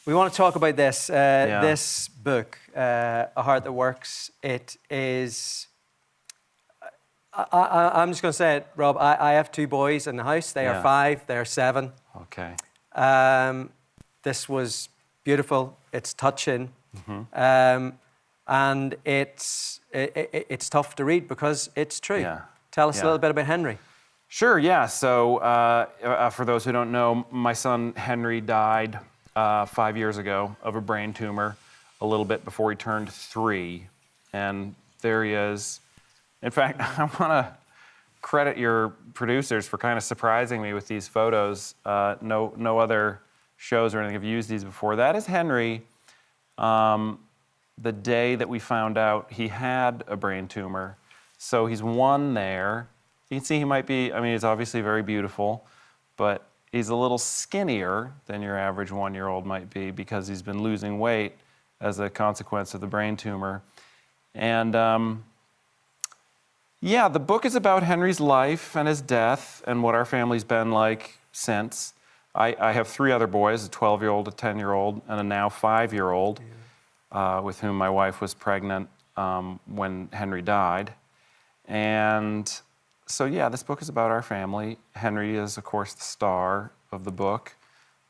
We want to talk about this. This book, A Heart That Works. It is... I'm just going to say it, Rob. I have 2 boys in the house. They are 5. They are 7. Okay. This was beautiful. It's touching. And it's tough to read because it's true. Yeah. Tell us a little bit about Henry. Sure, yeah. So for those who don't know, my son Henry died 5 years ago of a brain tumor, a little bit before he turned 3. And there he is. In fact, I want to credit your producers for kind of surprising me with these photos. No other shows or anything have used these before. That is Henry. The day that we found out he had a brain tumor. So he's 1 there. You can see he might be, I mean, he's obviously very beautiful, but he's a little skinnier than your average 1-year-old might be because he's been losing weight as a consequence of the brain tumor. And yeah, the book is about Henry's life and his death and what our family's been like since. I have 3 other boys, a 12-year-old, a 10-year-old, and a now 5-year-old, with whom my wife was pregnant when Henry died. And so, yeah, this book is about our family. Henry is, of course, the star of the book,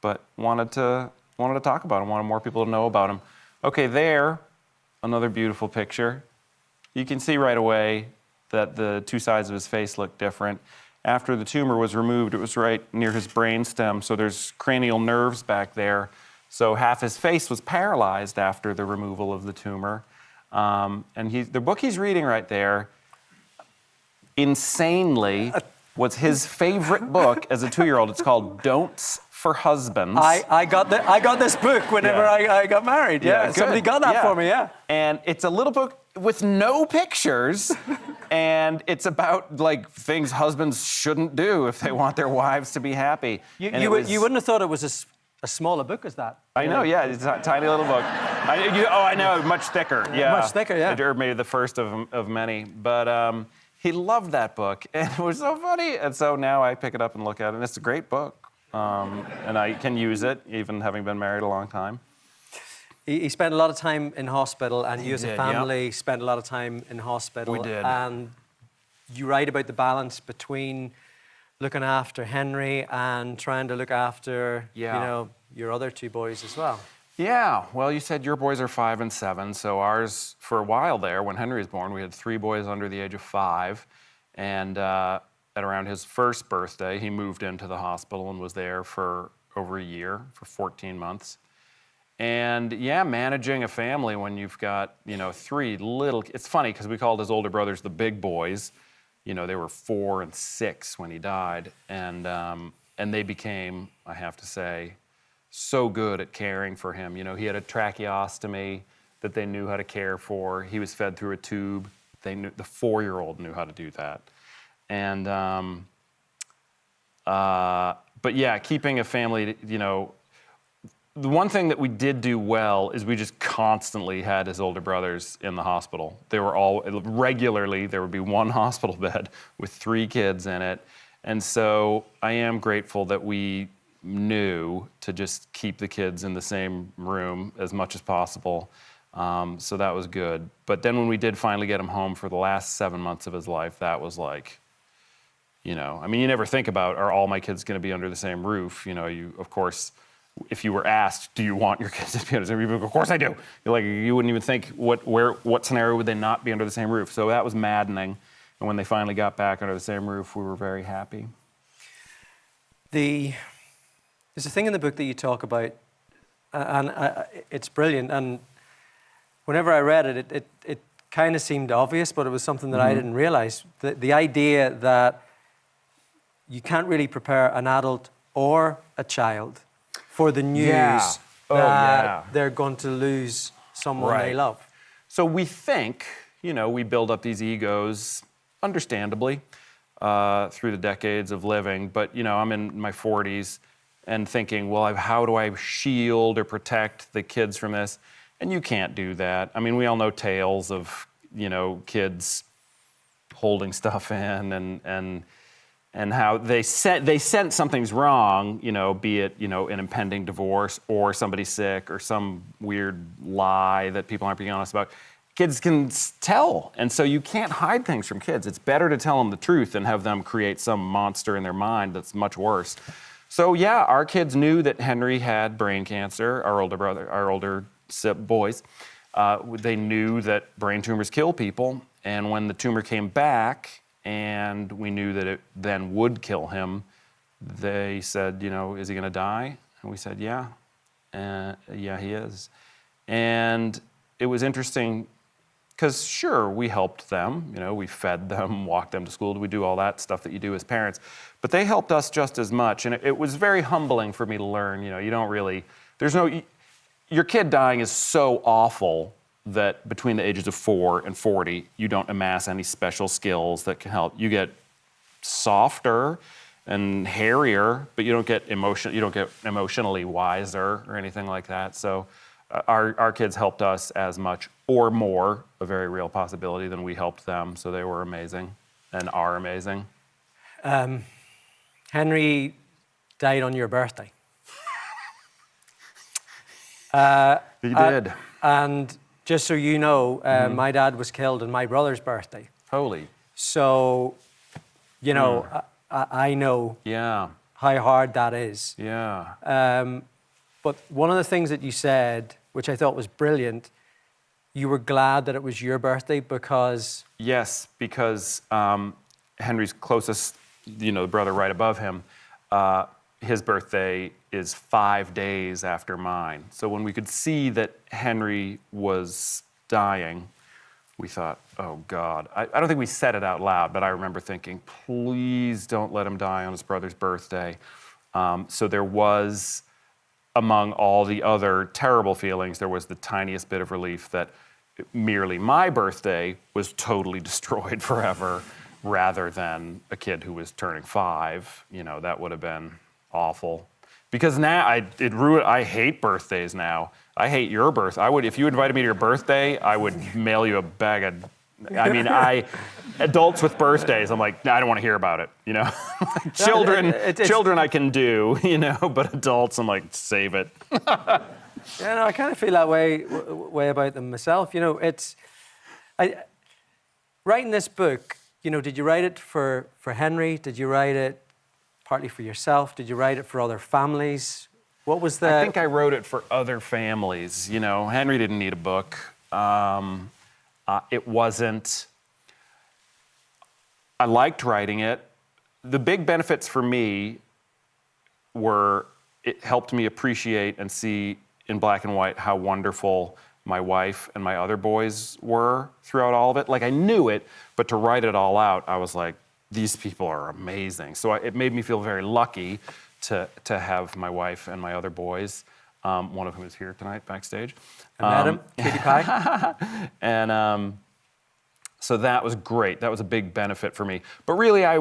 but wanted to talk about him, wanted more people to know about him. Okay, there, another beautiful picture. You can see right away that the 2 sides of his face look different. After the tumor was removed, it was right near his brainstem, so there's cranial nerves back there. So half his face was paralyzed after the removal of the tumor. And the book he's reading right there, insanely, was his favorite book as a 2-year-old. It's called Don'ts for Husbands. I got this book whenever I got married. Yeah, somebody got that for me. Yeah, and it's a little book with no pictures, and it's about like things husbands shouldn't do if they want their wives to be happy. You wouldn't have thought it was a smaller book as that. I know, yeah, it's a tiny little book. I know, much thicker. Yeah, much thicker. Yeah, or maybe the first of many, but. He loved that book, and it was so funny. And so now I pick it up and look at it, and it's a great book. And I can use it, even having been married a long time. He spent a lot of time in hospital, and you as a family spent a lot of time in hospital. We did. And you write about the balance between looking after Henry and trying to look after, your other 2 boys as well. Yeah, well, you said your boys are 5 and 7, so ours, for a while there, when Henry was born, we had 3 boys under the age of 5, and at around his first birthday, he moved into the hospital and was there for over a year, for 14 months. And yeah, managing a family when you've got, 3 little, it's funny, because we called his older brothers the big boys. They were 4 and 6 when he died, and they became, I have to say, so good at caring for him. He had a tracheostomy that they knew how to care for. He was fed through a tube. The 4-year-old knew how to do that. And, but yeah, keeping a family, the one thing that we did do well is we just constantly had his older brothers in the hospital. They were all, regularly, there would be 1 hospital bed with 3 kids in it. And so I am grateful that we knew to just keep the kids in the same room as much as possible. So that was good. But then when we did finally get him home for the last 7 months of his life, that was like, you never think about, are all my kids going to be under the same roof? You, of course, if you were asked, do you want your kids to be under the same roof? Of course I do. You wouldn't even think, what scenario would they not be under the same roof? So that was maddening. And when they finally got back under the same roof, we were very happy. There's a thing in the book that you talk about, and it's brilliant. And whenever I read it, it kind of seemed obvious, but it was something that I didn't realize. The idea that you can't really prepare an adult or a child for the news that they're going to lose someone they love. So we think, we build up these egos, understandably, through the decades of living. But, I'm in my 40s. And thinking, well, how do I shield or protect the kids from this? And you can't do that. I mean, we all know tales of, kids holding stuff in and and how they sense something's wrong, be it, an impending divorce or somebody sick or some weird lie that people aren't being honest about. Kids can tell, and so you can't hide things from kids. It's better to tell them the truth than have them create some monster in their mind that's much worse. So yeah, our kids knew that Henry had brain cancer, our older boys. They knew that brain tumors kill people, and when the tumor came back, and we knew that it then would kill him, they said, is he going to die? And we said, yeah. Yeah, he is. And it was interesting because, sure, we helped them. We fed them, walked them to school. We do all that stuff that you do as parents. But they helped us just as much. And it was very humbling for me to learn, you don't really, your kid dying is so awful that between the ages of 4 and 40, you don't amass any special skills that can help. You get softer and hairier, but you don't get emotionally wiser or anything like that. So our kids helped us as much or more, a very real possibility, than we helped them. So they were amazing and are amazing. Henry died on your birthday. He did. And just so you know, my dad was killed on my brother's birthday. Holy. So, I know how hard that is. Yeah. But one of the things that you said, which I thought was brilliant, you were glad that it was your birthday because... Yes, because Henry's closest, the brother right above him, his birthday is 5 days after mine. So when we could see that Henry was dying, we thought, oh God. I don't think we said it out loud, but I remember thinking, please don't let him die on his brother's birthday. So there was, among all the other terrible feelings, there was the tiniest bit of relief that merely my birthday was totally destroyed forever, rather than a kid who was turning 5. That would have been awful. Because now I hate birthdays now. I hate your birthday. If you invited me to your birthday, I would mail you a bag of, adults with birthdays, I'm like, I don't want to hear about it, Children I can do, but adults, I'm like, save it. Yeah, no, I kind of feel that way about them myself. Writing this book, did you write it for Henry? Did you write it partly for yourself? Did you write it for other families? What was the... I think I wrote it for other families. Henry didn't need a book. It wasn't... I liked writing it. The big benefits for me were it helped me appreciate and see in black and white how wonderful my wife and my other boys were throughout all of it. Like, I knew it, but to write it all out, I was like, these people are amazing. So it made me feel very lucky to have my wife and my other boys, one of whom is here tonight backstage. I met him, Cutie Pie. And so that was great. That was a big benefit for me. But really, I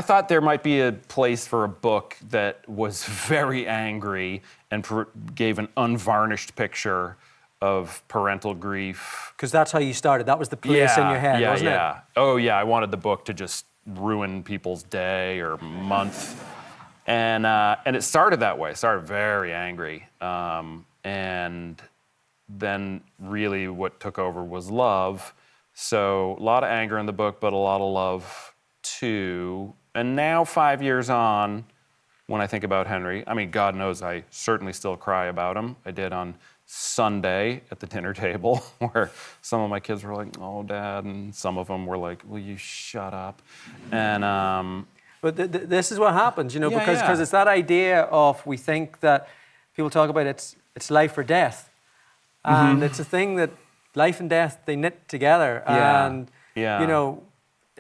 thought there might be a place for a book that was very angry and gave an unvarnished picture of parental grief. Because that's how you started. That was the place in your head, wasn't it? Oh, yeah. I wanted the book to just ruin people's day or month. And it started that way. It started very angry. And then really what took over was love. So a lot of anger in the book, but a lot of love too. And now 5 years on, when I think about Henry, God knows I certainly still cry about him. I did on Sunday at the dinner table, where some of my kids were like, oh, Dad, and some of them were like, will you shut up? And but this is what happens, because it's that idea of, we think that people talk about it's life or death. And it's a thing that life and death, they knit together. And,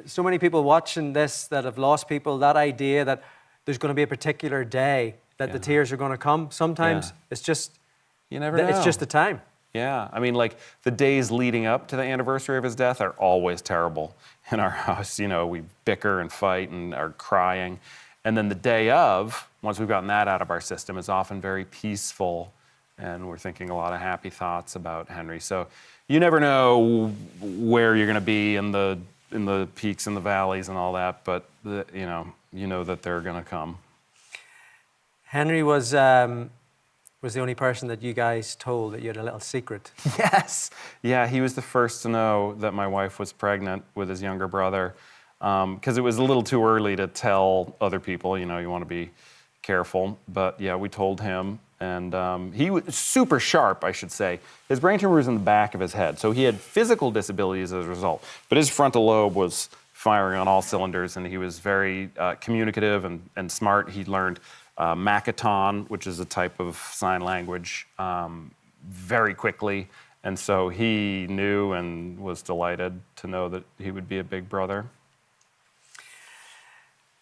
so many people watching this that have lost people, that idea that there's going to be a particular day that the tears are going to come. Sometimes it's just... You never know. It's just the time. Yeah. The days leading up to the anniversary of his death are always terrible in our house. We bicker and fight and are crying. And then the day of, once we've gotten that out of our system, is often very peaceful. And we're thinking a lot of happy thoughts about Henry. So you never know where you're going to be in the in the peaks and the valleys and all that, but you know that they're going to come. Henry was the only person that you guys told that you had a little secret. Yes. Yeah, he was the first to know that my wife was pregnant with his younger brother, because it was a little too early to tell other people. You know, you want to be careful. But yeah, we told him, and he was super sharp, I should say. His brain tumor was in the back of his head, so he had physical disabilities as a result. But his frontal lobe was firing on all cylinders, and he was very communicative and smart. He learned Makaton, which is a type of sign language, very quickly. And so he knew and was delighted to know that he would be a big brother.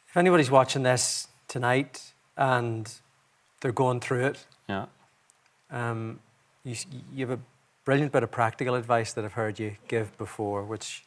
If anybody's watching this tonight and they're going through it, Yeah. you have a brilliant bit of practical advice that I've heard you give before, which,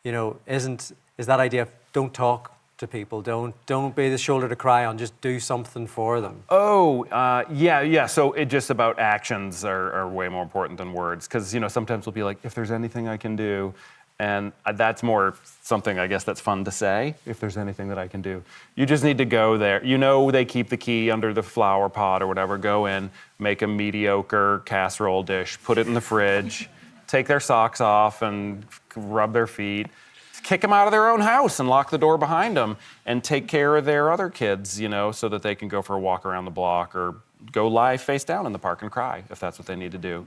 is that idea of don't talk to people, don't be the shoulder to cry on, just do something for them. Oh, yeah. So it just about actions are way more important than words, because sometimes we'll be like, if there's anything I can do, and that's more something I guess that's fun to say. If there's anything that I can do, you just need to go there. They keep the key under the flower pot or whatever. Go in, make a mediocre casserole dish, put it in the fridge, take their socks off and rub their feet. Kick them out of their own house and lock the door behind them, and take care of their other kids, so that they can go for a walk around the block or go lie face down in the park and cry if that's what they need to do,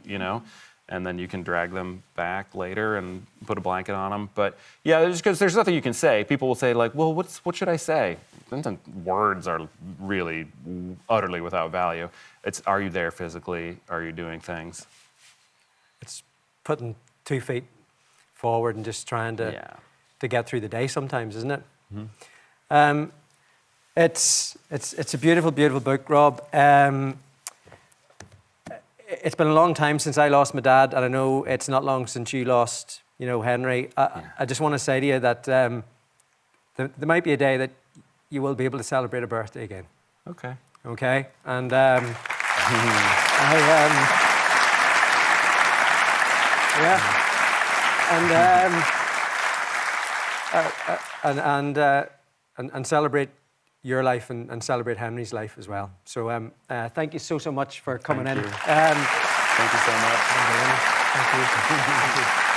And then you can drag them back later and put a blanket on them. But yeah, just because there's nothing you can say. People will say like, well, what should I say? Words are really utterly without value. It's, are you there physically? Are you doing things? It's putting 2 feet forward and just trying to get through the day sometimes, isn't it? Mm-hmm. It's a beautiful, beautiful book, Rob. It's been a long time since I lost my dad, and I know it's not long since you lost, Henry. I just want to say to you that there might be a day that you will be able to celebrate a birthday again. Okay. Okay? And and celebrate your life and celebrate Henry's life as well. So thank you so much for coming in. Thank you so much. Thank you.